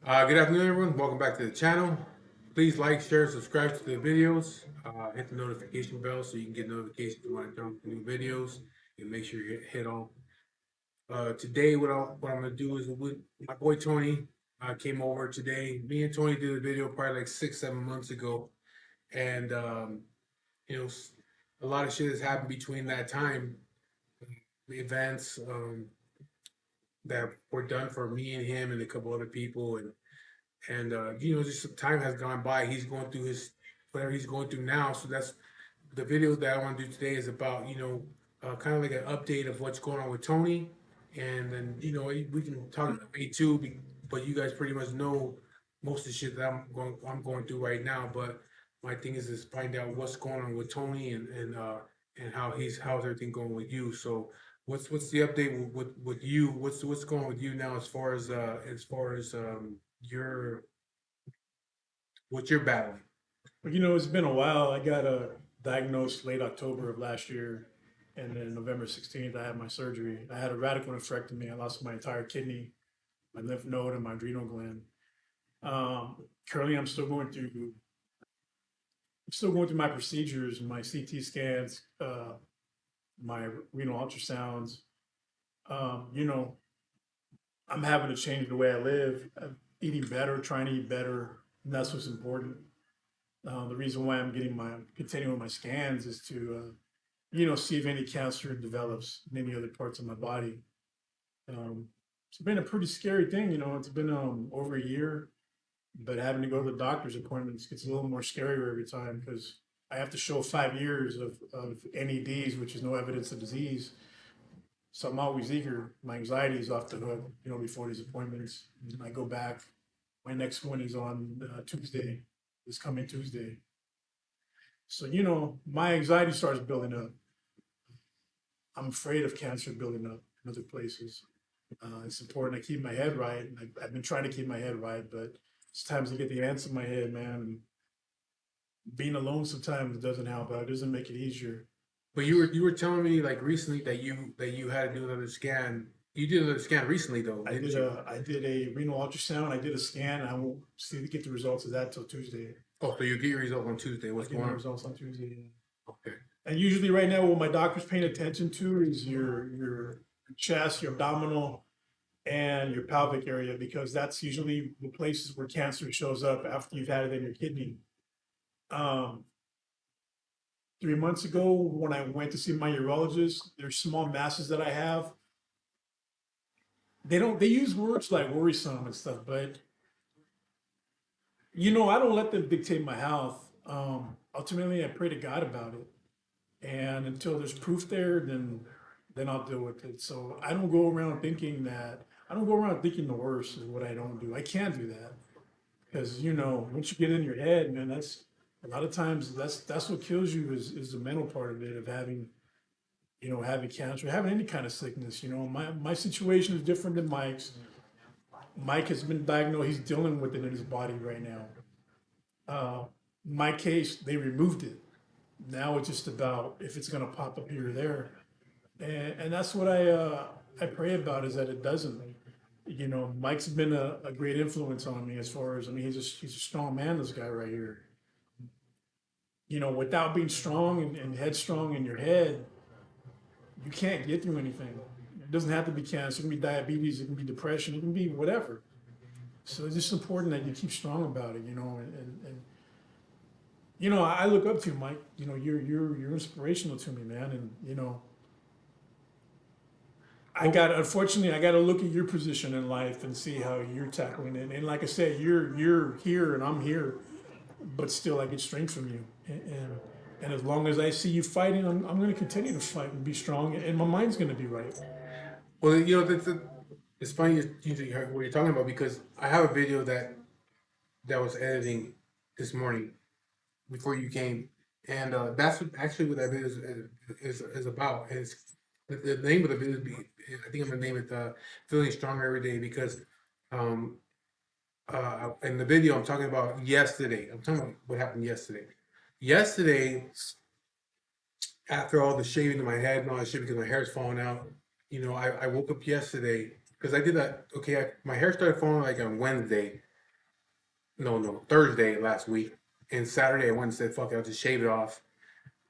Good afternoon, everyone. Welcome back to the channel. Please like, share, subscribe to the videos. Hit the notification bell so you can get notifications when I drop new videos. And make sure you hit on. Today, what I'm gonna do is with my boy Tony came over today. Me and Tony did a video probably like 6, 7 months ago, and you know, a lot of shit has happened between that time. The events that were done for me and him and a couple other people, and just some time has gone by. He's going through his whatever he's going through now. So that's the video that I want to do today is about kind of like an update of what's going on with Tony, and then we can talk about me too. But you guys pretty much know most of the shit that I'm going through right now. But my thing is find out what's going on with Tony and how's everything going with you. So what's the update with you? What's going on with you now as far as your what you're battling? But it's been a while. I got diagnosed late October of last year, and then November 16th, I had my surgery. I had a radical nephrectomy. I lost my entire kidney, my lymph node, and my adrenal gland. Currently, I'm still going through my procedures, my CT scans, my renal ultrasounds. Um, you know, I'm having to change the way I live. I'm eating better, trying to eat better, and that's what's important. The reason why continuing my scans is to see if any cancer develops in any other parts of my body. Um, it's been a pretty scary thing. It's been over a year, but having to go to the doctor's appointments gets a little more scarier every time because I have to show 5 years of NEDs, which is no evidence of disease. So I'm always eager. My anxiety is off the hook, before these appointments. And I go back. My next one is on Tuesday, this coming Tuesday. So, my anxiety starts building up. I'm afraid of cancer building up in other places. It's important I keep my head right. I've been trying to keep my head right, but sometimes I get the ants in my head, man. And being alone sometimes doesn't help out. It doesn't make it easier. But you were telling me like recently that you had to do another scan. You did another scan recently though, I didn't did you? a I did a renal ultrasound. I did a scan. I won't see to get the results of that till Tuesday. Oh, so you get your result on Tuesday. I'll What's get going my on? results on Tuesday. Yeah. Okay. And usually, right now, what my doctor's paying attention to is your chest, your abdominal, and your pelvic area because that's usually the places where cancer shows up after you've had it in your kidney. Um, 3 months ago, when I went to see my urologist, there's small masses that I have. They use words like worrisome and stuff, but I don't let them dictate my health. Ultimately, I pray to God about it, and until there's proof there, then I'll deal with it. So I don't go around thinking the worst is what I don't do. I can't do that because once you get in your head, man, that's a lot of times that's what kills you is the mental part of it of having cancer, having any kind of sickness. My situation is different than Mike's. Mike has been diagnosed; he's dealing with it in his body right now. Uh, my case, they removed it. Now it's just about if it's going to pop up here or there, and that's what I pray about is that it doesn't. Mike's been a great influence on me as far as he's a strong man. This guy right here. Without being strong and headstrong in your head, you can't get through anything. It doesn't have to be cancer. It can be diabetes. It can be depression. It can be whatever. So it's just important that you keep strong about it. And I look up to you, Mike. You're inspirational to me, man. And Well, unfortunately I got to look at your position in life and see how you're tackling it. And like I said, you're here and I'm here, but still I get strength from you. And as long as I see you fighting, I'm going to continue to fight and be strong, and my mind's going to be right. it's funny you heard what you're talking about because I have a video that was editing this morning before you came, and that's actually what that video is about. And the name of the video. I think I'm gonna name it "Feeling Stronger Every Day" because um, in the video I'm talking about yesterday. I'm talking about what happened yesterday. Yesterday, after all the shaving of my head and all that shit because my hair's falling out, I woke up yesterday because I did that. Okay, my hair started falling like on Wednesday, no, Thursday last week. And Saturday I went and said, fuck it, I'll just shave it off.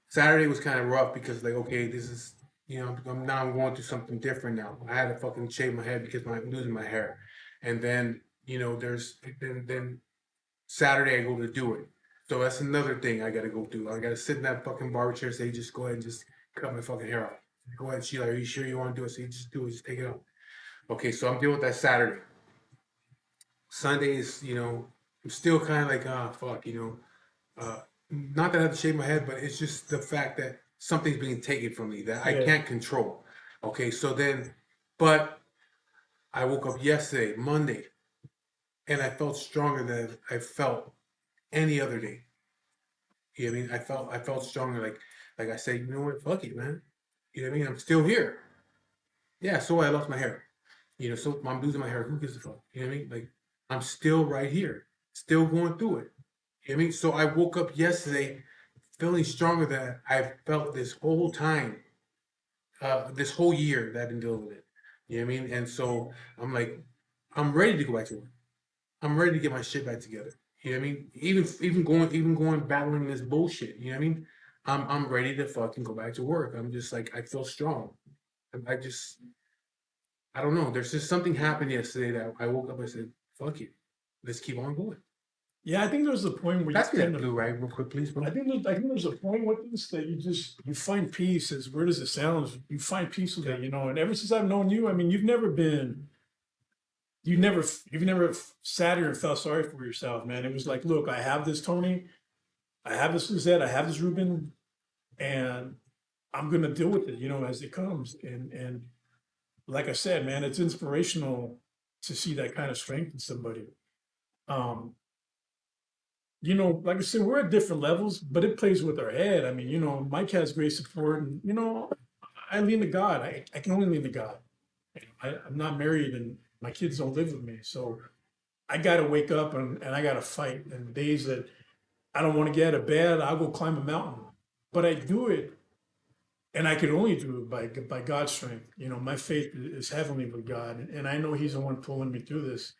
Saturday was kind of rough because like, okay, this is, I'm going through something different now. I had to fucking shave my head because I'm losing my hair. And then, then Saturday I go to do it. So that's another thing I gotta go do. I gotta sit in that fucking barber chair and say, just go ahead and just cut my fucking hair off. Go ahead, Sheila, are you sure you want to do it? So you just do it, just take it off. Okay, so I'm dealing with that Saturday. Sundays, I'm still kind of like, fuck, not that I have to shave my head, but it's just the fact that something's being taken from me that I Yeah. can't control. Okay, so then, but I woke up yesterday, Monday, and I felt stronger than I felt any other day. You know what I mean? I felt stronger. Like I said, you know what? Fuck it, man. You know what I mean? I'm still here. Yeah. So I lost my hair. So I'm losing my hair. Who gives a fuck? You know what I mean? Like I'm still right here, still going through it. You know what I mean? So I woke up yesterday feeling stronger than I felt this whole time, this whole year that I've been dealing with it. You know what I mean? And so I'm like, I'm ready to go back to work. I'm ready to get my shit back together. You know what I mean? Even going battling this bullshit. You know what I mean? I'm ready to fucking go back to work. I'm just like I feel strong. I don't know. There's just something happened yesterday that I woke up and said, "Fuck it, let's keep on going." Yeah, I think there's a point where you Pass me kind that of. blue rag real quick, please, bro. I think there's a point with this that you find peace. As weird as it sounds, you find peace with it, And ever since I've known you, I mean, you've never sat here and felt sorry for yourself, man. It was like, look, I have this Tony, I have this Lizette, I have this Ruben, and I'm gonna deal with it, as it comes. And like I said, man, it's inspirational to see that kind of strength in somebody. Um, like I said, we're at different levels, but it plays with our head. I mean, Mike has great support, and I lean to God. I can only lean to God. I'm not married, and my kids don't live with me, so I got to wake up and I got to fight. And days that I don't want to get out of bed, I'll go climb a mountain, but I do it, and I could only do it by God's strength. My faith is heavenly with God, and I know He's the one pulling me through this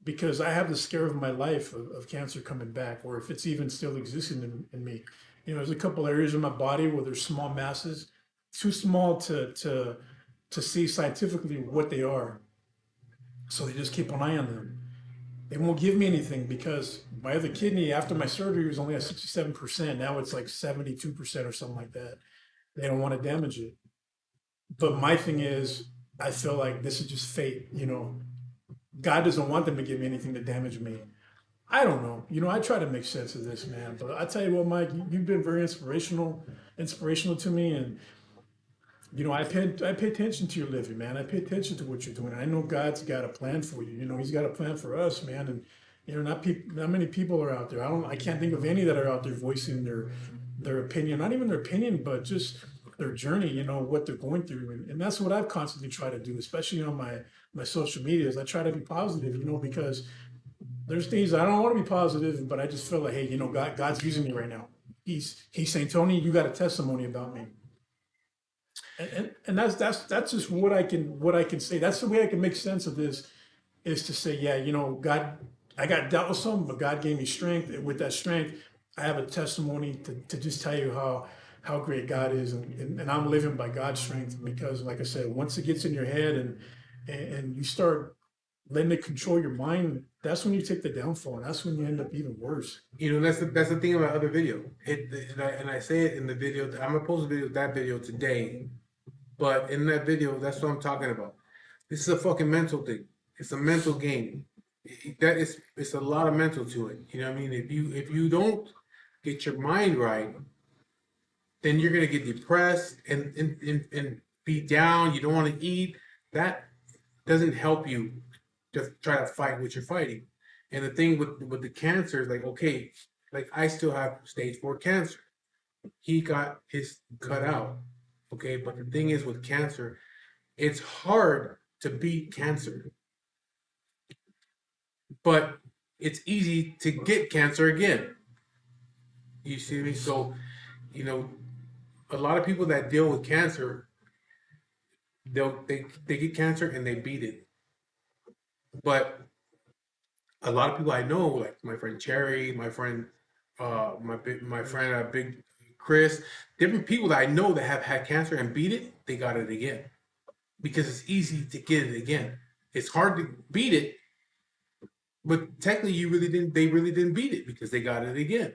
because I have the scare of my life of cancer coming back, or if it's even still existing in me. There's a couple areas in my body where there's small masses, too small to see scientifically what they are. So they just keep an eye on them. They won't give me anything because my other kidney after my surgery was only at 67%. Now it's like 72% or something like that. They don't want to damage it. But my thing is, I feel like this is just fate. God doesn't want them to give me anything to damage me. I don't know. I try to make sense of this, man. But I tell you what, Mike, you've been very inspirational to me, and I pay attention to your living, man. I pay attention to what you're doing. I know God's got a plan for you. He's got a plan for us, man. And not many people are out there. I can't think of any that are out there voicing their opinion, not even their opinion, but just their journey. What they're going through, and that's what I've constantly tried to do, especially on my social medias. I try to be positive, because there's things I don't want to be positive, but I just feel like, hey, God's using me right now. He's saying, Tony, you got a testimony about me. And that's just what I can say. That's the way I can make sense of this is to say, yeah, God, I got dealt with some, but God gave me strength. And with that strength, I have a testimony to just tell you how great God is, and I'm living by God's strength because, like I said, once it gets in your head and you start letting it control your mind, that's when you take the downfall, and that's when you end up even worse. That's the thing about other video. And I say it in the video. I'm gonna post a video that video today, but in that video, that's what I'm talking about. This is a fucking mental thing. It's a mental game. It's a lot of mental to it. You know what I mean? If you don't get your mind right, then you're gonna get depressed and be down. You don't want to eat. That doesn't help you to try to fight what you're fighting. And the thing with the cancer is like, okay, like I still have stage 4 cancer. He got his cut out. Okay, but the thing is with cancer, it's hard to beat cancer, but it's easy to get cancer again. You see me? So, you know, a lot of people that deal with cancer, they get cancer and they beat it. But a lot of people I know, like my friend Cherry, my friend, my friend Big Chris, different people that I know that have had cancer and beat it, they got it again because it's easy to get it again. It's hard to beat it, but technically, you really didn't. They really didn't beat it because they got it again.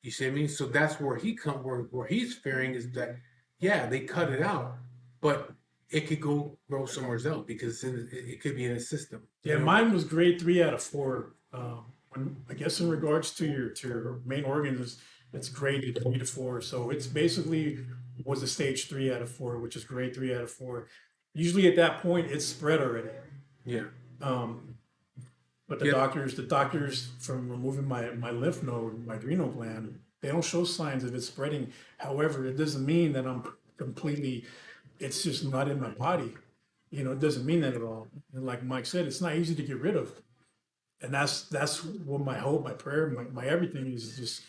You see what I mean? So that's where where he's fearing is that, yeah, they cut it out, but it could grow somewhere else because it could be in a system. Yeah, mine was grade 3 out of 4. When, I guess in regards to your main organs, it's graded 3 to 4. So it's basically was a stage 3 out of 4, which is grade 3 out of 4. Usually at that point, it's spread already. Yeah. Um, but Yeah. the doctors from removing my lymph node, my adrenal gland, they don't show signs of it spreading. However, it doesn't mean that I'm completely, it's just not in my body. It doesn't mean that at all. And like Mike said, it's not easy to get rid of. And that's what my hope, my prayer, my everything is just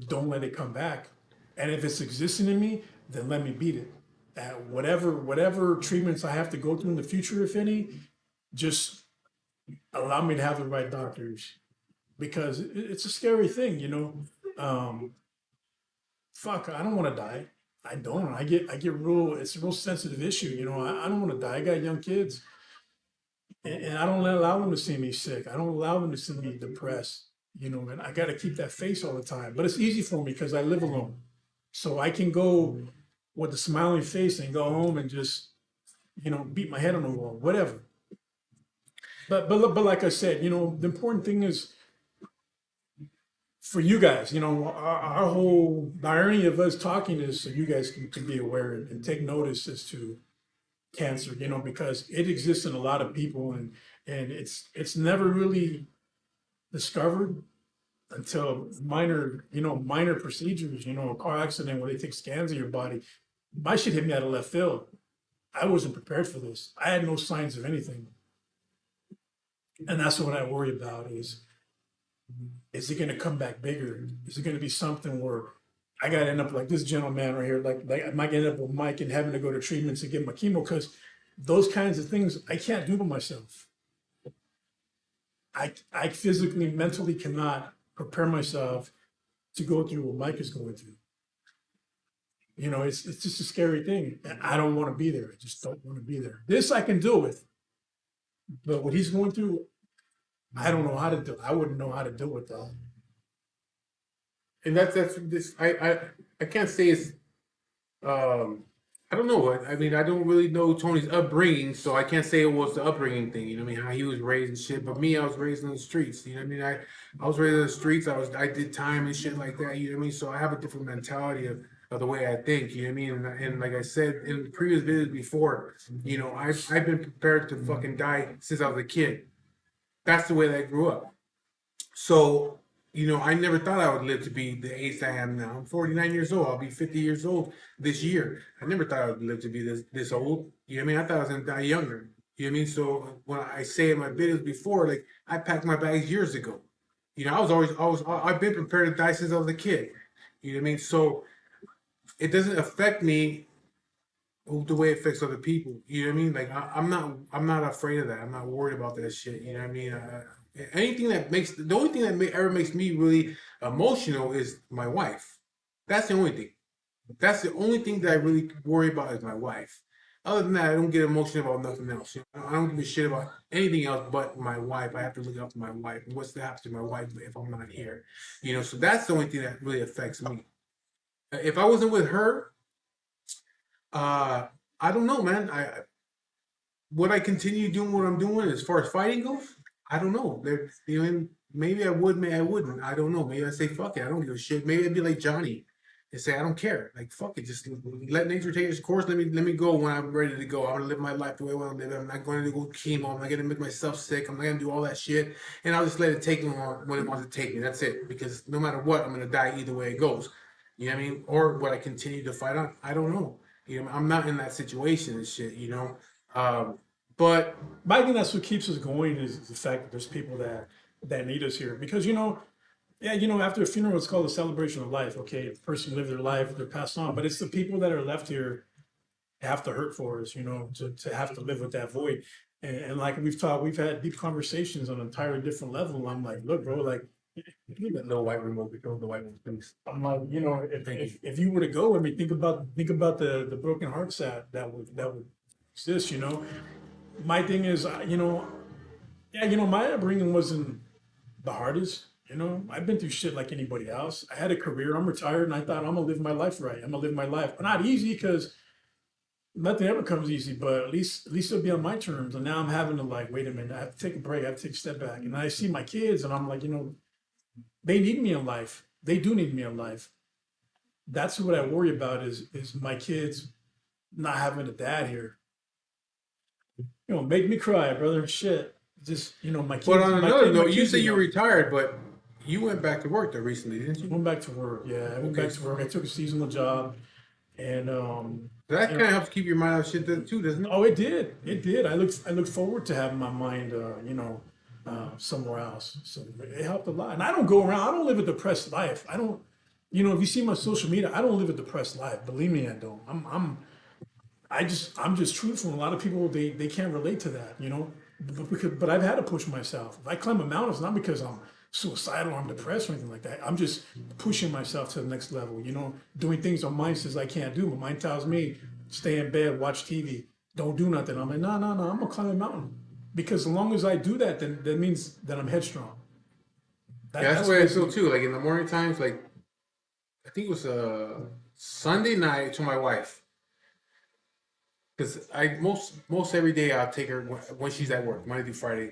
don't let it come back. And if it's existing in me, then let me beat it. Whatever treatments I have to go through in the future, if any, just allow me to have the right doctors because it's a scary thing. Fuck, I don't want to die. I don't. I get real. It's a real sensitive issue. I don't want to die. I got young kids, and I don't allow them to see me sick. I don't allow them to see me depressed. And I got to keep that face all the time. But it's easy for me because I live alone, so I can go with a smiling face and go home and just beat my head on the wall, whatever. But like I said, the important thing is for you guys, our whole the irony of us talking is so you guys can be aware and take notice as to cancer, because it exists in a lot of people and it's never really discovered until minor procedures, a car accident where they take scans of your body. My shit hit me out of left field. I wasn't prepared for this. I had no signs of anything. And that's what I worry about is it going to come back bigger? Is it going to be something where I got to end up like this gentleman right here? Like I might end up with Mike and having to go to treatments to get my chemo because those kinds of things I can't do by myself. I physically, mentally cannot prepare myself to go through what Mike is going through. It's just a scary thing. And I don't want to be there. I just don't want to be there. This I can deal with. But what he's going through, I don't know how to do. I wouldn't know how to deal with that. And that's this. I can't say it's. I don't know. I mean, I don't really know Tony's upbringing, so I can't say it was the upbringing thing. You know what I mean? How he was raised and shit. But me, I was raised in the streets. You know what I mean? I was raised in the streets. I did time and shit like that. You know what I mean? So I have a different mentality of the way I think. You know what I mean? And like I said in previous videos before, I've been prepared to fucking die since I was a kid. That's the way that I grew up. So, I never thought I would live to be the age that I am now. I'm 49 years old. I'll be 50 years old this year. I never thought I would live to be this old. You know what I mean? I thought I was gonna die younger. You know what I mean? So when I say in my videos before, like I packed my bags years ago. I've been prepared to die since I was a kid. You know what I mean? So it doesn't affect me the way it affects other people. You know what I mean? Like I'm not afraid of that. I'm not worried about that shit. You know what I mean? Anything that makes the only thing that ever makes me really emotional is my wife. That's the only thing. That's the only thing that I really worry about is my wife. Other than that, I don't get emotional about nothing else. I don't give a shit about anything else but my wife. I have to look up to my wife. What's to happen to my wife if I'm not here? So that's the only thing that really affects me. If I wasn't with her, I don't know, man. Would I continue doing what I'm doing as far as fighting goes? I don't know. Maybe I would, maybe I wouldn't. I don't know. Maybe I say fuck it. I don't give a shit. Maybe I'd be like Johnny and say I don't care. Like fuck it. Just let nature take its course. Let me go when I'm ready to go. I'm gonna live my life the way I want to live. I'm not going to go chemo. I'm not gonna make myself sick. I'm not gonna do all that shit. And I'll just let it take me when it wants to take me. That's it. Because no matter what, I'm gonna die either way it goes. You know what I mean? Or would I continue to fight on? I don't know. I'm not in that situation and shit. But I think that's what keeps us going is the fact that there's people that need us here. Because yeah, after a funeral, it's called a celebration of life. Okay, a person lived their life, they're passed on, but it's the people that are left here have to hurt for us, to have to live with that void. And like we've had deep conversations on an entirely different level. I'm like, look, bro, like, Leave that little white remote control, the white one, please. I'm like, you know, Thank if you were to go, I mean, think about the broken hearts that would exist. You know, my thing is, you know, yeah, you know, my upbringing wasn't the hardest. You know, I've been through shit like anybody else. I had a career. I'm retired, and I thought I'm gonna live my life right. I'm gonna live my life, but not easy because nothing ever comes easy. But at least it'll be on my terms. And now I'm having to like, wait a minute, I have to take a break. I have to take a step back. And I see my kids, and I'm like, you know, they need me in life. They do need me in life. That's what I worry about is my kids not having a dad here. You know, make me cry, brother. Shit. Just, you know, But on another my note, you kids say are you young. retired, but you went back to work though recently, didn't you? Went back to work. Yeah, I went Okay, back to work. I took a seasonal job, and that you kind of know, helps keep your mind off shit too, doesn't it? oh, it did. It did. I look forward to having my mind, you know, somewhere else. So it helped a lot. And I don't go around. I don't live a depressed life. I don't. You know, if you see my social media, I don't live a depressed life. Believe me, I don't. I'm just truthful. A lot of people they can't relate to that, you know. But I've had to push myself. If I climb a mountain, it's not because I'm suicidal or I'm depressed or anything like that. I'm just pushing myself to the next level, you know, doing things my mind says I can't do. My mind tells me stay in bed, watch TV, don't do nothing. I'm like, no, no, no, I'm gonna climb a mountain. Because as long as I do that, then that means that I'm headstrong. Yeah, that's That's the way I feel basically too. Like in the morning times, like I think it was Sunday night to my wife. Because I most every day I'll take her when she's at work, Monday through Friday.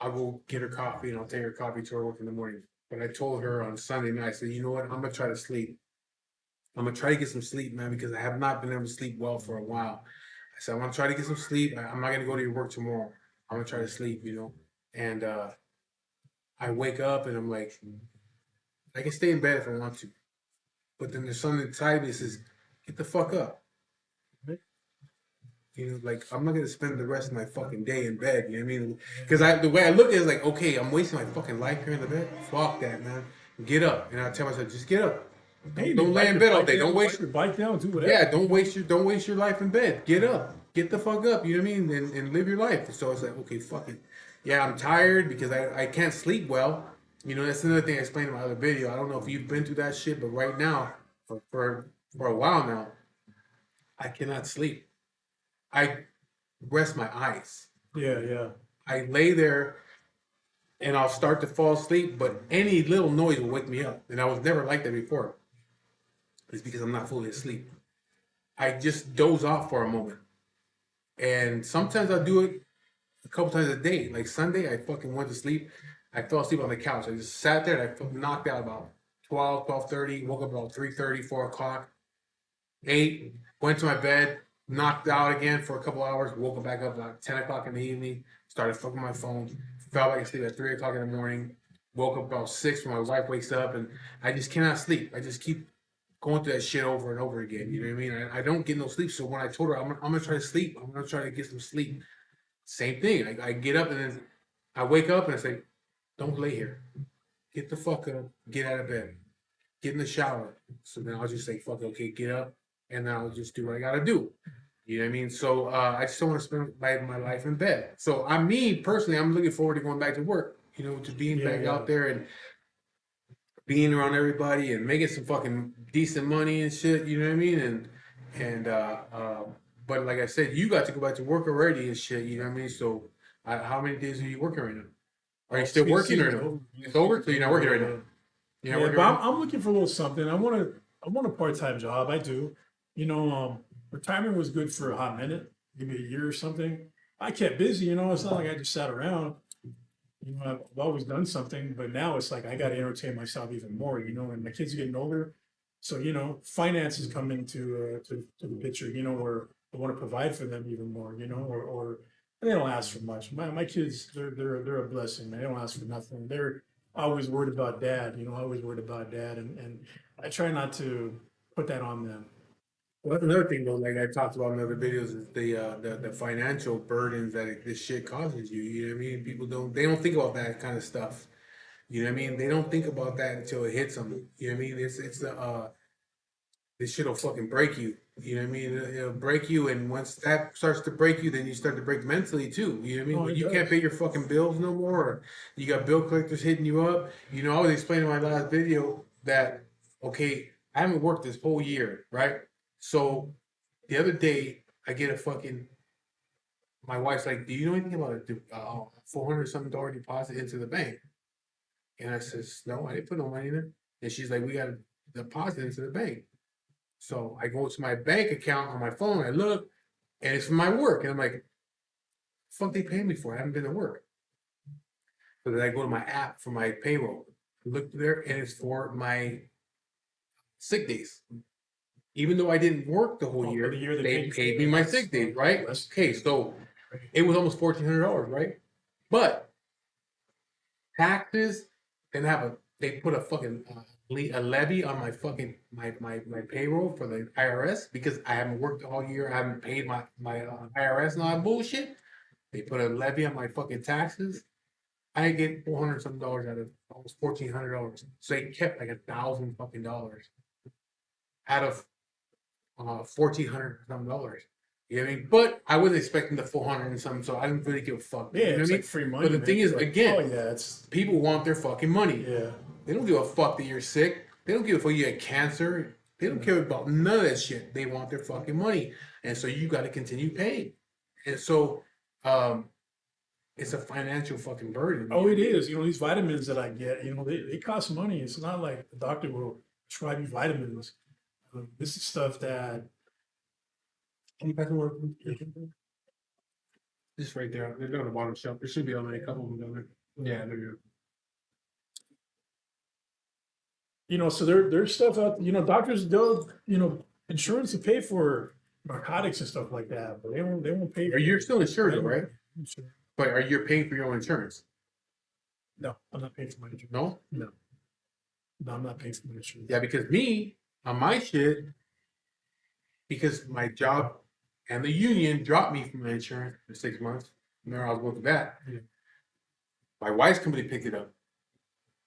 I'll go get her coffee and I'll take her coffee to her work in the morning. But I told her on Sunday night, I said, you know what, I'm gonna try to sleep. I'm gonna try to get some sleep, man, because I have not been able to sleep well for a while. I said, I'm gonna try to get some sleep. I'm not gonna go to your work tomorrow. I'm gonna try to sleep, you know. And I wake up and I'm like, I can stay in bed if I want to. But then there's something inside me that says, get the fuck up. You know, like I'm not gonna spend the rest of my fucking day in bed. You know what I mean? Because the way I look at it is like, okay, I'm wasting my fucking life here in the bed. Fuck that, man. Get up. And I tell myself, just get up. hey, Don't lay in bed all day. Don't wipe waste. your bike down, do whatever. Yeah, don't waste your life in bed. Get up. Get the fuck up. You know what I mean? And live your life. So it's like, okay, fuck it. Yeah, I'm tired because I can't sleep well. You know, that's another thing I explained in my other video. I don't know if you've been through that shit, but right now, for a while now, I cannot sleep. I rest my eyes. Yeah, yeah. I lay there and I'll start to fall asleep, but any little noise will wake me up. And I was never like that before. It's because I'm not fully asleep. I just doze off for a moment. And sometimes I'll do it a couple times a day. Like Sunday, I fucking went to sleep. I fell asleep on the couch. I just sat there and I felt knocked out about 12, 12:30. Woke up about 3:30, 4 o'clock. 8, went to my bed, knocked out again for a couple hours, woke up back up about 10 o'clock in the evening, started fucking my phone, fell back asleep at 3 o'clock in the morning, woke up about 6 when my wife wakes up, and I just cannot sleep. I just keep going through that shit over and over again. You know what I mean? I don't get no sleep. So when I told her I'm gonna try to sleep, I'm gonna try to get some sleep. Same thing. I get up and then I wake up and I say, don't lay here. Get the fuck up. Get out of bed. Get in the shower. So then I'll just say, fuck it, okay, get up. And then I'll just do what I gotta do. You know what I mean? So I just don't want to spend my life in bed. So me personally, I'm looking forward to going back to work. You know, to being Yeah, back yeah. out there and being around everybody and making some fucking decent money and shit. You know what I mean? And but like I said, you got to go back to work already and shit. You know what I mean? So how many days are you working right now? Are you still working or no? It's over, so you're not working right now. You're not Yeah, working but right now. I'm looking for a little something. I want a part-time job. I do. You know, retirement was good for a hot minute, maybe a year or something. I kept busy, you know, it's not like I just sat around. You know, I've always done something, but now it's like I got to entertain myself even more, you know, and my kids are getting older. So, you know, finances come into to the picture, you know, where I want to provide for them even more, you know, or and they don't ask for much. My kids, they're a blessing, man. They don't ask for nothing. They're always worried about dad, you know, always worried about dad. And I try not to put that on them. Well, that's another thing though, like I talked about in other videos, is the financial burdens that this shit causes you. You know what I mean? People don't think about that kind of stuff. You know what I mean? They don't think about that until it hits them. You know what I mean? It's this shit'll fucking break you. You know what I mean? It'll break you, and once that starts to break you, then you start to break mentally too. You know what I mean? Oh, When it you can't does. pay your fucking bills no more, or you got bill collectors hitting you up. You know, I was explaining in my last video that okay, I haven't worked this whole year, right? So the other day, I get a fucking. My wife's like, "Do you know anything about a $400 something dollar deposit into the bank?" And I says, "No, I didn't put no money in there." And she's like, "We got to deposit into the bank." So I go to my bank account on my phone. I look, and it's for my work. And I'm like, fuck, they pay me for it. I haven't been to work. So then I go to my app for my payroll. Look there, and it's for my sick days. Even though I didn't work the whole Oh, for the year, year they they paid you paid for me it. my That's sick days, right? that's Okay, so great. it was almost $1,400, right? But taxes, then have a they put a fucking a levy on my fucking my payroll for the IRS because I haven't worked all year. I haven't paid my IRS and all that bullshit. They put a levy on my fucking taxes. I get $400 some dollars out of almost $1,400. So they kept like $1,000 fucking dollars out of $1,400 some dollars. You know what I mean? But I wasn't expecting the 400 and something, so I didn't really give a fuck. Yeah, You know what it's I like mean? free money, But the man. thing is, It's like, oh again, yeah, it's people want their fucking money. yeah. They don't give a fuck that you're sick. They don't give a fuck you had cancer. They don't care about none of that shit. They want their fucking money. And so you got to continue paying. And so um, it's a financial fucking burden. Oh, it is. You know, these vitamins that I get, you know, they cost money. It's not like the doctor will prescribe you vitamins. This is stuff that Can you pass me one? Just right there. They're on the bottom shelf. There should be only a couple of them down there. Yeah, there you you know, so there's stuff out, you know, doctors they'll, you know, insurance to pay for narcotics and stuff like that, but they won't pay go. Are for you still insured though, vitamin right? insurance. But are you paying for your own insurance? No, I'm not paying for my insurance. No? No, no, I'm not paying for my insurance. Yeah, because me, on my shit, because my job and the union dropped me from my insurance for 6 months. Remember, I was going through that. Yeah. My wife's company picked it up,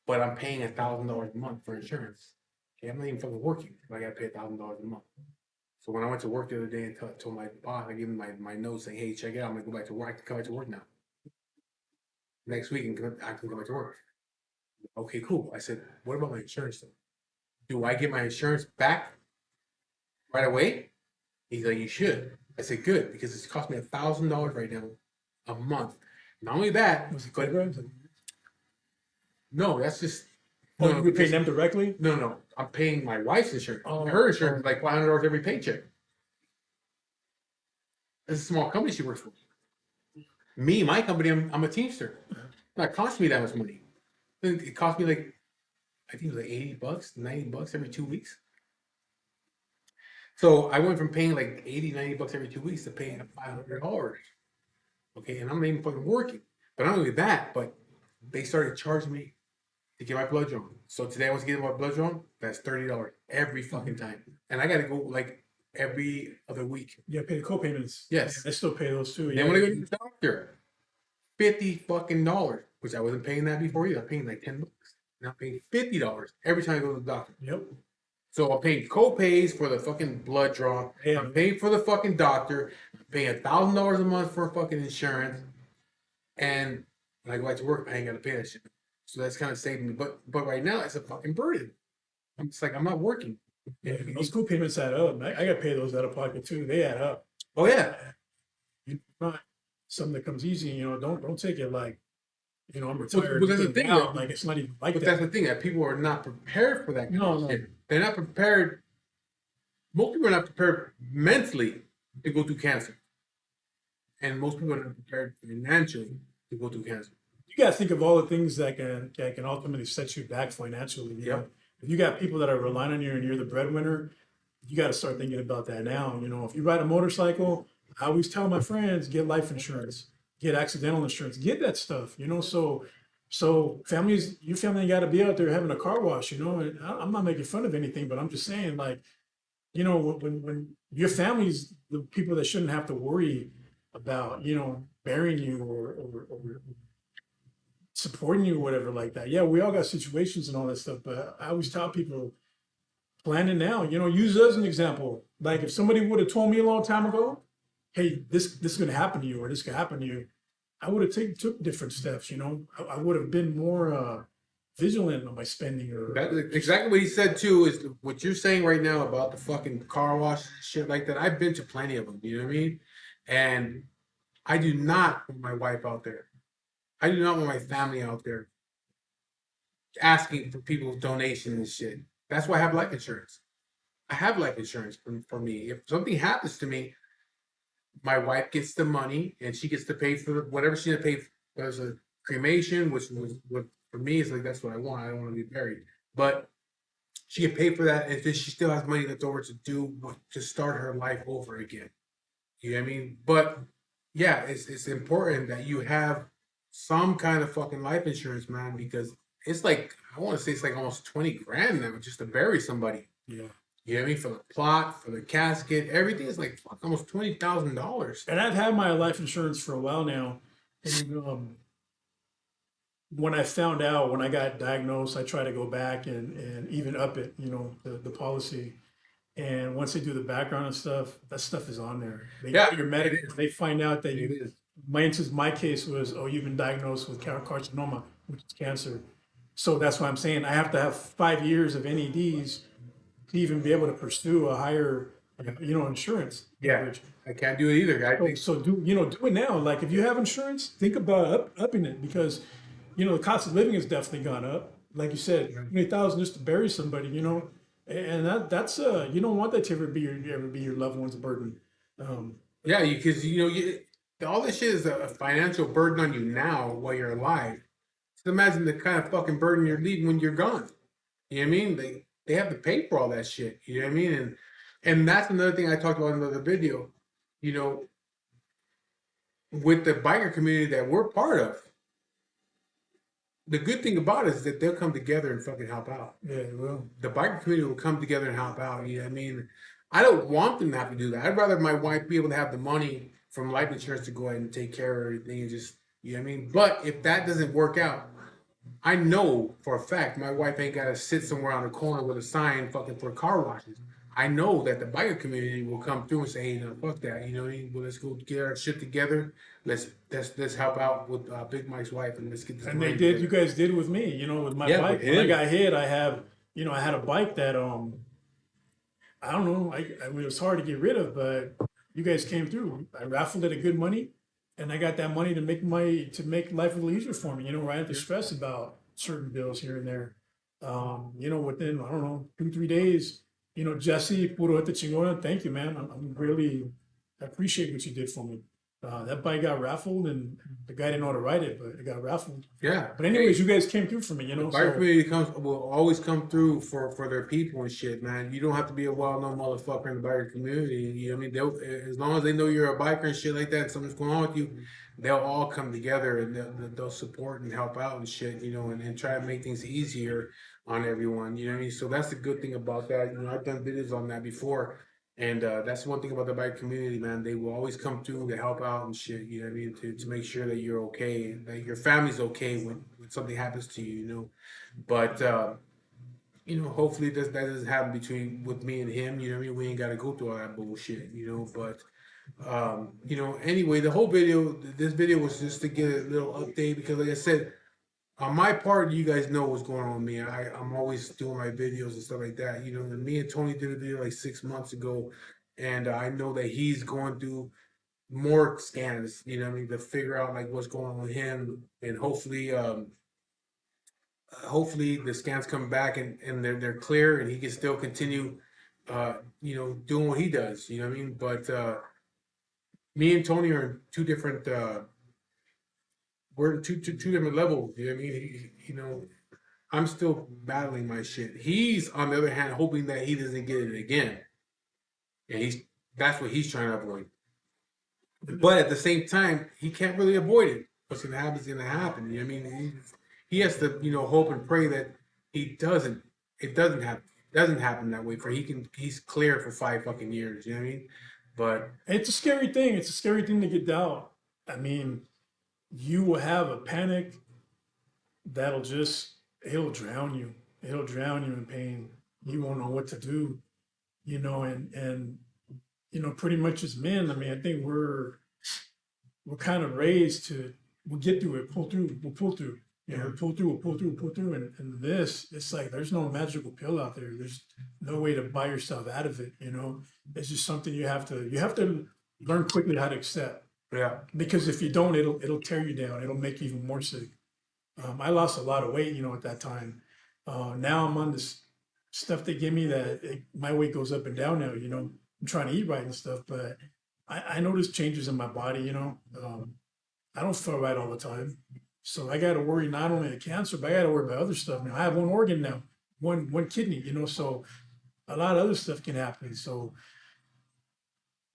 but I'm paying $1,000 a month for insurance. Okay, I'm not even fucking working. I got to pay $1,000 a month. So when I went to work the other day and told my boss, I gave him my note saying, "Hey, check it out. I'm gonna go back to work. I can come back to work now. Next week, I can go back to work." Okay, cool. I said, "What about my insurance though? Do I get my insurance back right away?" He's like, "You should." I said, "Good, because it's cost me $1,000 right now a month. Not only that, Was it but Cobra? no, that's just Oh, no, you were paying because them directly? no. I'm paying my wife's insurance. Oh, Her insurance oh. is like $500 every paycheck. It's a small company she works for. Me, my company, I'm a Teamster. It's not costing me that much money. It cost me like I think it was like $80, $90 every 2 weeks. So I went from paying like 80, $90 every 2 weeks to paying $500. Okay, and I'm not even fucking working. But not only that, but they started charging me to get my blood drawn. So today I was getting my blood drawn. That's $30 every fucking time, and I got to go like every other week. Yeah, pay the co-payments. Yes. Yeah, I still pay those too. Then Yeah. when I go to the doctor, $50 fucking, which I wasn't paying that before either. I'm paying like $10. Now I'm paying $50 every time I go to the doctor. Yep. So I'm paying co-pays for the fucking blood draw. Yeah. I'm paying for the fucking doctor. I'm paying $1,000 a month for fucking insurance. And when I go back to work, I ain't gotta pay that shit. So that's kind of saving me. But right now it's a fucking burden. I'm just like I'm not working. Yeah, those co-payments add up. I got to pay those out of pocket too. They add up. Oh yeah. You not something that comes easy. You know, don't take it like, you know, I'm But retired. that's the getting thing, out. though. Like it's not even like But that. that's the thing that people are not prepared for that kind No, of no. shit. They're not prepared. Most people are not prepared mentally to go through cancer, and most people are not prepared financially to go through cancer. You got to think of all the things that can ultimately set you back financially. You know, Yep. if you got people that are relying on you and you're the breadwinner, you got to start thinking about that now. You know, if you ride a motorcycle, I always tell my friends get life insurance, get accidental insurance, get that stuff. You know, so families, your family got to be out there having a car wash. You know, and I'm not making fun of anything, but I'm just saying like, you know, when your family's the people that shouldn't have to worry about, you know, burying you or supporting you or whatever like that. Yeah, we all got situations and all that stuff, but I always tell people plan it now. You know, use us as an example. Like if somebody would have told me a long time ago, hey, this is gonna happen to you or this could happen to you, I would have took different steps, you know. I would have been more vigilant on my spending or That exactly what he said too is what you're saying right now about the fucking car wash shit like that. I've been to plenty of them. You know what I mean? And I do not want my wife out there. I do not want my family out there asking for people's donations and shit. That's why I have life insurance. I have life insurance for me. If something happens to me, my wife gets the money and she gets to pay for whatever she had to pay for as a cremation, which was what for me is like that's what I want. I don't want to be buried. But she can pay for that and then she still has money left over to start her life over again. You know what I mean? But yeah, it's important that you have some kind of fucking life insurance, man, because it's like I want to say it's like almost 20 grand now just to bury somebody. yeah. You know what I mean? For the plot, for the casket, everything is like fuck, almost $20,000. And I've had my life insurance for a while now. And when I found out, when I got diagnosed, I tried to go back and even up it, you know, the policy. And once they do the background and stuff, that stuff is on there. They Yeah, do your it medical. is. They find out that It you. is. My case was, oh, you've been diagnosed with carcinoma, which is cancer. So that's why I'm saying I have to have 5 years of NEDs to even be able to pursue a higher, you know, insurance Yeah, coverage. I can't do it either. I think So do do it now. Like if you have insurance, think about upping it because you know the cost of living has definitely gone up. Like you said, 20,000 just to bury somebody, you know, and that's you don't want that to ever be your loved one's burden. Um, yeah, because all this shit is a financial burden on you now while you're alive. Just imagine the kind of fucking burden you're leaving when you're gone. You know what I mean? They have to pay for all that shit. You know what I mean? And that's another thing I talked about in another video. You know, with the biker community that we're part of, the good thing about it is that they'll come together and fucking help out. yeah, well, The biker community will come together and help out. You know what I mean? I don't want them to have to do that. I'd rather my wife be able to have the money from life insurance to go ahead and take care of everything and just, you know what I mean? But if that doesn't work out, I know for a fact my wife ain't got to sit somewhere on the corner with a sign fucking for car washes. I know that the biker community will come through and say, hey, no, fuck that. You know what I mean? Well, let's go get our shit together. Let's help out with Big Mike's wife and let's get this and money they did. You together. guys did with me, you know, with my Yeah, bike. with When I him. got hit, I had a bike that I don't know. It was hard to get rid of, but you guys came through. I raffled at a good money, and I got that money to make life a little easier for me. You know, where I had to stress about certain bills here and there. You know, within I don't know 2 3 days, you know, Jesse puro at the chingona. Thank you, man. I'm really I appreciate what you did for me. That bike got raffled, and the guy didn't know how to ride it, but it got raffled. Yeah. But anyways, you guys came through for me. You know, Biker so community will always come through for their people and shit, man. You don't have to be a well-known motherfucker in the biker community. You know what I mean? They'll, as long as they know you're a biker and shit like that, and something's going on with you, they'll all come together and they'll support and help out and shit, you know, and try to make things easier on everyone. You know what I mean? So that's the good thing about that. You know, I've done videos on that before. And that's one thing about the bike community, man. They will always come through to help out and shit. You know what I mean? To make sure that you're okay, and that your family's okay when something happens to you. You know, but you know, hopefully that doesn't happen between with me and him. You know what I mean? We ain't got to go through all that bullshit. You know, but you know, anyway, this video was just to get a little update because, like I said, on my part, you guys know what's going on with me. I'm always doing my videos and stuff like that. You know, and me and Tony did a video like 6 months ago, and I know that he's going through more scans. You know, what I mean, to figure out like what's going on with him, and hopefully the scans come back and they're clear, and he can still continue, you know, doing what he does. You know what I mean? But me and Tony are in two different. We're in two different levels. You know what I mean? You know, I'm still battling my shit. He's on the other hand hoping that he doesn't get it again, and that's what he's trying to avoid. But at the same time, he can't really avoid it. What's gonna happen is gonna happen. You know what I mean? He has to, you know, hope and pray that he doesn't. It doesn't happen. Doesn't happen that way. For he's clear for 5 fucking years. You know what I mean? But it's a scary thing. It's a scary thing to get down. I mean, you will have a panic that'll just it'll drown you. It'll drown you in pain. you won't know what to do, and pretty much as men, I mean, I think we're kind of raised to we'll get through it, we'll pull through. Yeah. We'll pull through. And this, it's like there's no magical pill out there. There's no way to buy yourself out of it. It's just something you have to learn quickly how to accept. Yeah. Because if you don't, it'll tear you down. It'll make you even more sick. I lost a lot of weight, at that time. Now I'm on this stuff they give me that my weight goes up and down now. I'm trying to eat right and stuff, but I notice changes in my body. I don't feel right all the time. So I got to worry not only the cancer, but I got to worry about other stuff now. I have one organ now, one kidney, so a lot of other stuff can happen. So,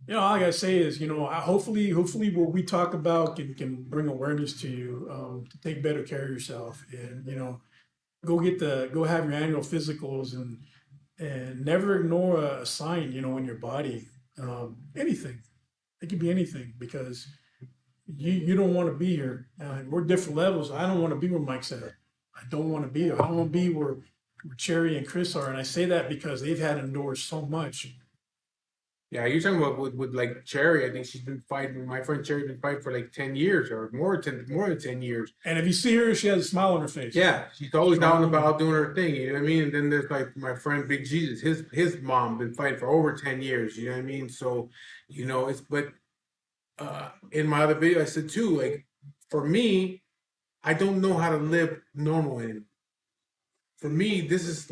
all I got to say is, hopefully what we talk about can bring awareness to you, to take better care of yourself and, go have your annual physicals and never ignore a sign, in your body. Anything. It could be anything because you don't want to be here. We're different levels. I don't want to be where Mike's at. I don't want to be there. I don't want to be where Cherry and Chris are. And I say that because they've had to endure so much. Yeah, you're talking about with like Cherry. I think she's been fighting. My friend Cherry's been fighting for like 10 years or more than 10 years. And if you see her, she has a smile on her face. Yeah, she's always down about doing her thing. You know what I mean? And then there's like my friend Big Jesus. His mom been fighting for over 10 years. You know what I mean? So, in my other video, I said too, like, for me, I don't know how to live normal anymore. For me, this is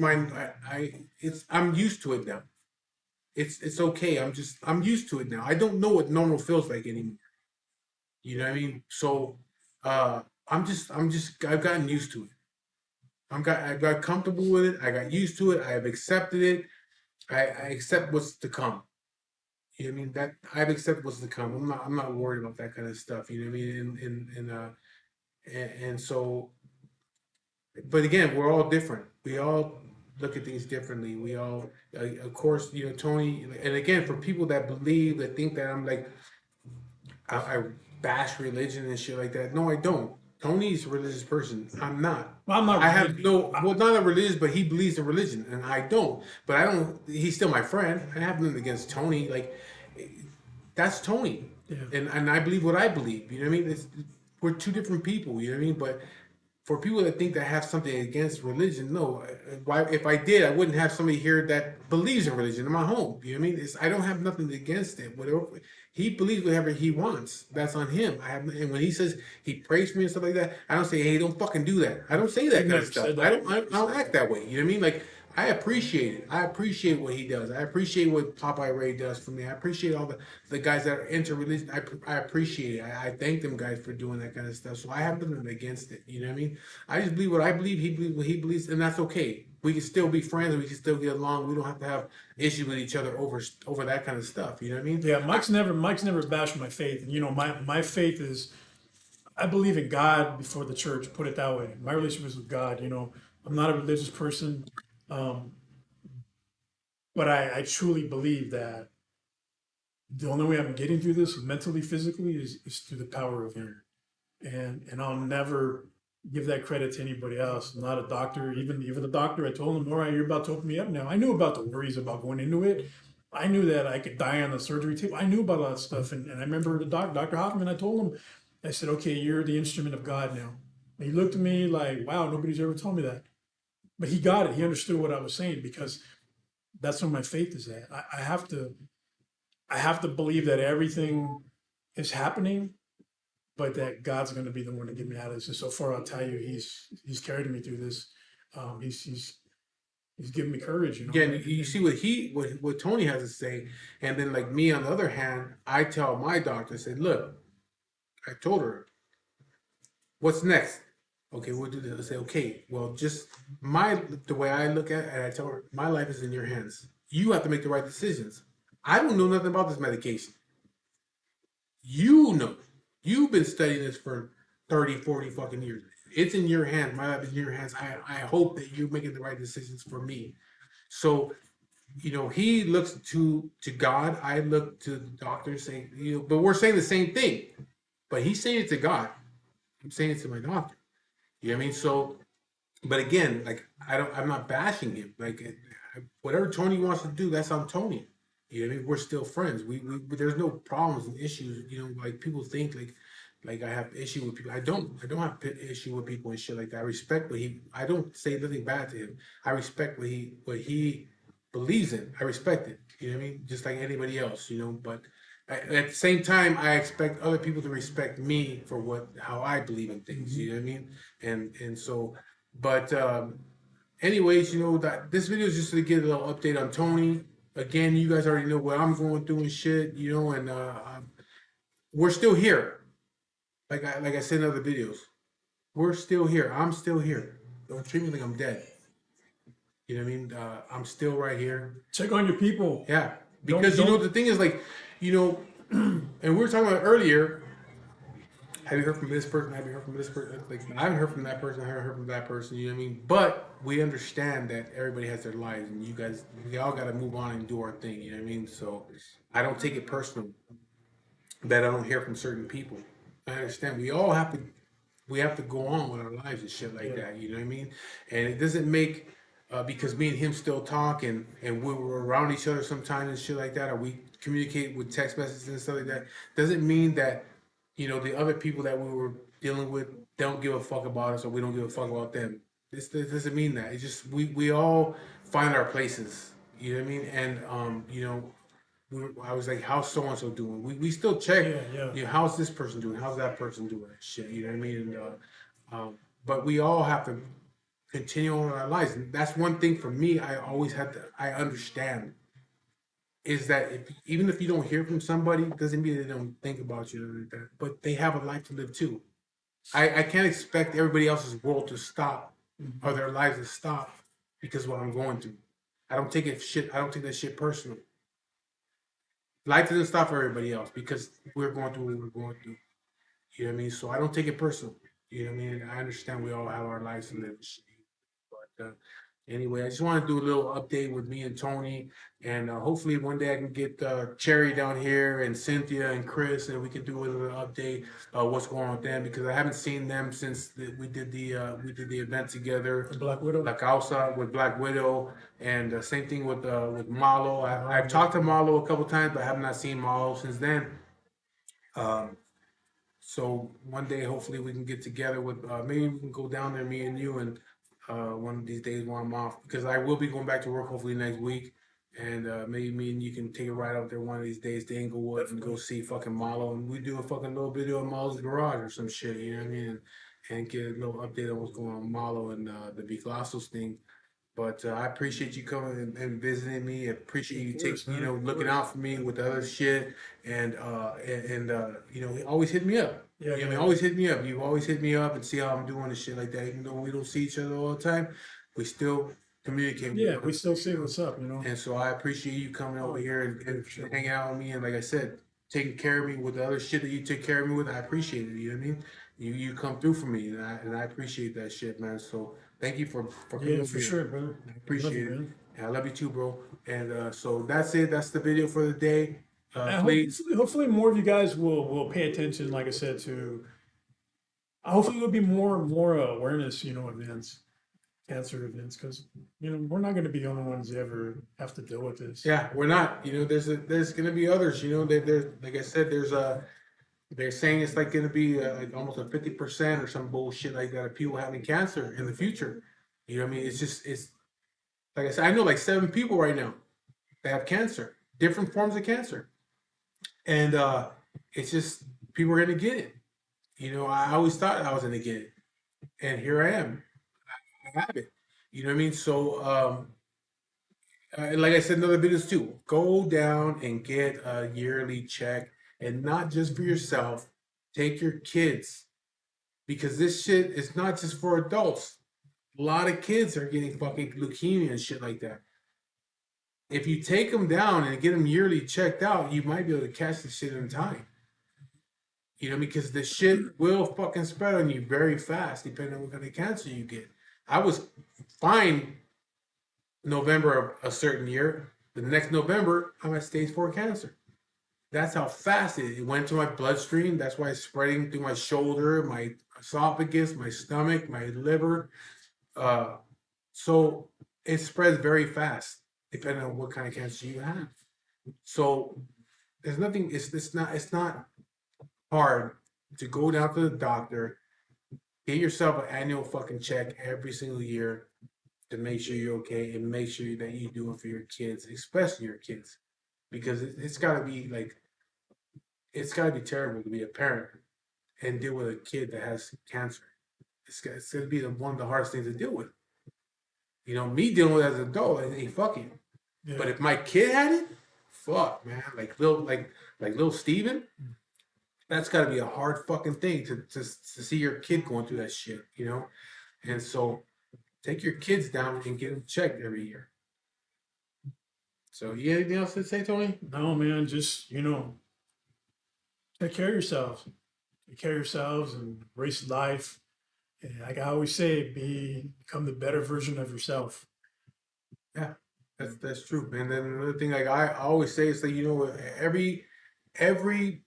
I'm used to it now. It's okay. I'm used to it now. I don't know what normal feels like anymore. You know what I mean? So, I've gotten used to it. I got comfortable with it. I got used to it. I have accepted it. I accept what's to come. You know what I mean? That I've accepted what's to come. I'm not worried about that kind of stuff. You know what I mean? And so, but again, we're all different. We all look at things differently. We all, of course, Tony. And again, for people that think that I'm like, I bash religion and shit like that. No, I don't. Tony's a religious person. I'm not. Well, I'm not. I have not a religious, but he believes in religion, and I don't. But I don't. He's still my friend. I have nothing against Tony. Like, that's Tony, Yeah. and I believe what I believe. You know what I mean? We're two different people. You know what I mean? But for people that think that have something against religion, no. Why? If I did, I wouldn't have somebody here that believes in religion in my home. You know what I mean? I don't have nothing against it. Whatever he believes, whatever he wants, that's on him. And when he says he prays for me and stuff like that, I don't say, hey, don't fucking do that. I don't say that kind of stuff. I don't act that way. You know what I mean? Like, I appreciate it. I appreciate what he does. I appreciate what Popeye Ray does for me. I appreciate all the guys that are into religion. I appreciate it. I thank them guys for doing that kind of stuff. So I have nothing against it. You know what I mean? I just believe what I believe. He believes what he believes, and that's okay. We can still be friends. We can still get along. We don't have to have issues with each other over that kind of stuff. You know what I mean? Yeah, Mike's never bashed my faith. And my faith is I believe in God before the church, put it that way. My relationship is with God. I'm not a religious person. But I truly believe that the only way I'm getting through this mentally, physically, is through the power of Him. And I'll never give that credit to anybody else. I'm not a doctor. Even the doctor, I told him, all right, you're about to open me up now. I knew about the worries about going into it. I knew that I could die on the surgery table. I knew about all that stuff. And I remember Dr. Hoffman, I told him, I said, okay, you're the instrument of God now. And he looked at me like, wow, nobody's ever told me that. But he got it. He understood what I was saying because that's where my faith is at. I have to believe that everything is happening, but that God's going to be the one to get me out of this. And so far, I'll tell you, He's carried me through this. He's given me courage. Yeah, and you see what Tony has to say, and then like me on the other hand, I tell my doctor, I said, look, I told her, what's next? Okay, we'll do this. I say, okay, well, just the way I look at it, I tell her, my life is in your hands. You have to make the right decisions. I don't know nothing about this medication. You know. You've been studying this for 30, 40 fucking years. It's in your hands. My life is in your hands. I hope that you're making the right decisions for me. So, he looks to God. I look to the doctor saying, but we're saying the same thing. But he's saying it to God. I'm saying it to my doctor. You know what I mean? So, but again, like I'm not bashing him. Like whatever Tony wants to do, that's on Tony. You know what I mean? We're still friends. We there's no problems and issues. You know, like people think like I have issue with people. I don't. I don't have issue with people and shit like that. I respect what he. I don't say nothing bad to him. I respect what he believes in. I respect it. You know what I mean? Just like anybody else. You know, but at the same time, I expect other people to respect me for how I believe in things. You know what I mean? And so, but anyways, you know that this video is just to get a little update on Tony. Again, you guys already know what I'm going through and shit. You know, and we're still here. Like I said in other videos, we're still here. I'm still here. Don't treat me like I'm dead. You know what I mean? I'm still right here. Check on your people. Yeah, because you know the thing is like, you know, and we were talking about earlier. Have you heard from this person? Have you heard from this person? Like I haven't heard from that person. I haven't heard from that person. You know what I mean? But we understand that everybody has their lives, and you guys, we all got to move on and do our thing. You know what I mean? So I don't take it personal that I don't hear from certain people. I understand. We have to go on with our lives and shit like that. You know what I mean? And it doesn't make because me and him still talk and we were around each other sometimes and shit like that, or we communicate with text messages and stuff like that. Doesn't mean that you know the other people that we were dealing with don't give a fuck about us or we don't give a fuck about them. This doesn't mean that. It's just we all find our places. You know what I mean? And you know I was like, how's so and so doing? We still check, you know, how's this person doing? How's that person doing? Shit, you know what I mean? And, but we all have to continue on our lives. And that's one thing for me, I understand is that even if you don't hear from somebody, doesn't mean they don't think about you like that, but they have a life to live too. I can't expect everybody else's world to stop or their lives to stop because of what I'm going through. I don't take that shit personal. Life doesn't stop for everybody else because we're going through what we're going through. You know what I mean? So I don't take it personal. You know what I mean? I understand we all have our lives to live. But anyway, I just want to do a little update with me and Tony, and hopefully one day I can get Cherry down here and Cynthia and Chris, and we can do a little update what's going on with them because I haven't seen them since we did the event together. Black Widow. La Causa with Black Widow, and same thing with Malo. I've talked to Malo a couple times, but I have not seen Malo since then. So one day, hopefully, we can get together with maybe we can go down there, me and you, and one of these days when I'm off, because I will be going back to work hopefully next week, and maybe me and you can take a ride out there one of these days to Inglewood and go see fucking Malo, and we do a fucking little video in Malo's garage or some shit, you know what I mean, and get a little update on what's going on with Malo and the Biglassos thing. But I appreciate you coming and visiting me. I appreciate you looking out for me with the other shit, and you know, always hit me up. Yeah, I mean, always hit me up. You always hit me up and see how I'm doing and shit like that. Even though we don't see each other all the time, we still communicate. Yeah, we still see what's up, you know. And so I appreciate you coming over here and hanging out with me. And like I said, taking care of me with the other shit that you take care of me with. I appreciate it. You know what I mean? You come through for me, and I appreciate that shit, man. So thank you for coming over for here. sure, brother. I appreciate it. Man. And I love you too, bro. And so that's it. That's the video for the day. Please. Hopefully more of you guys will pay attention, like I said, to hopefully there'll be more awareness, you know, events, cancer events, because you know we're not going to be the only ones that ever have to deal with this. Yeah, we're not. You know, there's going to be others. You know, there's like I said, they're saying it's like going to be like almost a 50% or some bullshit like that of people having cancer in the future. You know what I mean? It's like I said, I know like 7 people right now that have cancer, different forms of cancer, and it's just people are going to get it. You know, I always thought I was going to get it, and here I am. I have it. You know what I mean? So, like I said in other videos too, go down and get a yearly check, and not just for yourself. Take your kids, because this shit is not just for adults. A lot of kids are getting fucking leukemia and shit like that. If you take them down and get them yearly checked out, you might be able to catch the shit in time. You know, because the shit will fucking spread on you very fast, depending on what kind of cancer you get. I was fine November of a certain year. The next November, I'm at stage 4 cancer. That's how fast it went to my bloodstream. That's why it's spreading through my shoulder, my esophagus, my stomach, my liver. So it spreads very fast depending on what kind of cancer you have. So there's nothing. It's not hard to go down to the doctor, get yourself an annual fucking check every single year to make sure you're okay and make sure that you do it for your kids, especially your kids, because it's got to be like it's got to be terrible to be a parent and deal with a kid that has cancer. It's going to be one of the hardest things to deal with. You know, me dealing with it as an adult, it ain't fucking. Yeah. But if my kid had it, fuck, man, like little Steven, that's got to be a hard fucking thing to see your kid going through that shit, you know. And so, take your kids down and get them checked every year. So, you got anything else to say, Tony? No, man, just, take care of yourselves. Take care of yourselves and embrace life. And like I always say, become the better version of yourself. Yeah, that's true. And then another thing, like I always say, is that every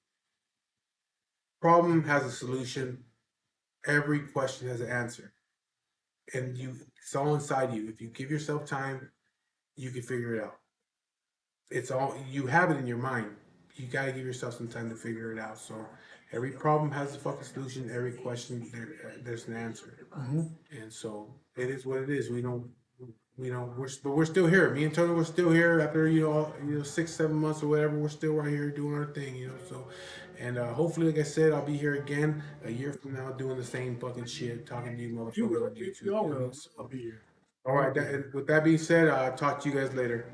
problem has a solution. Every question has an answer, and it's all inside you. If you give yourself time, you can figure it out. It's all you have it in your mind. You gotta give yourself some time to figure it out. So every problem has a fucking solution. Every question there's an answer. Mm-hmm. And so it is what it is. We're still here. Me and Tony, we're still here after 6-7 months or whatever. We're still right here doing our thing, So, and hopefully, like I said, I'll be here again a year from now doing the same fucking shit, talking to you motherfuckers on YouTube. You all will. I'll be here. All right. With that being said, I'll talk to you guys later.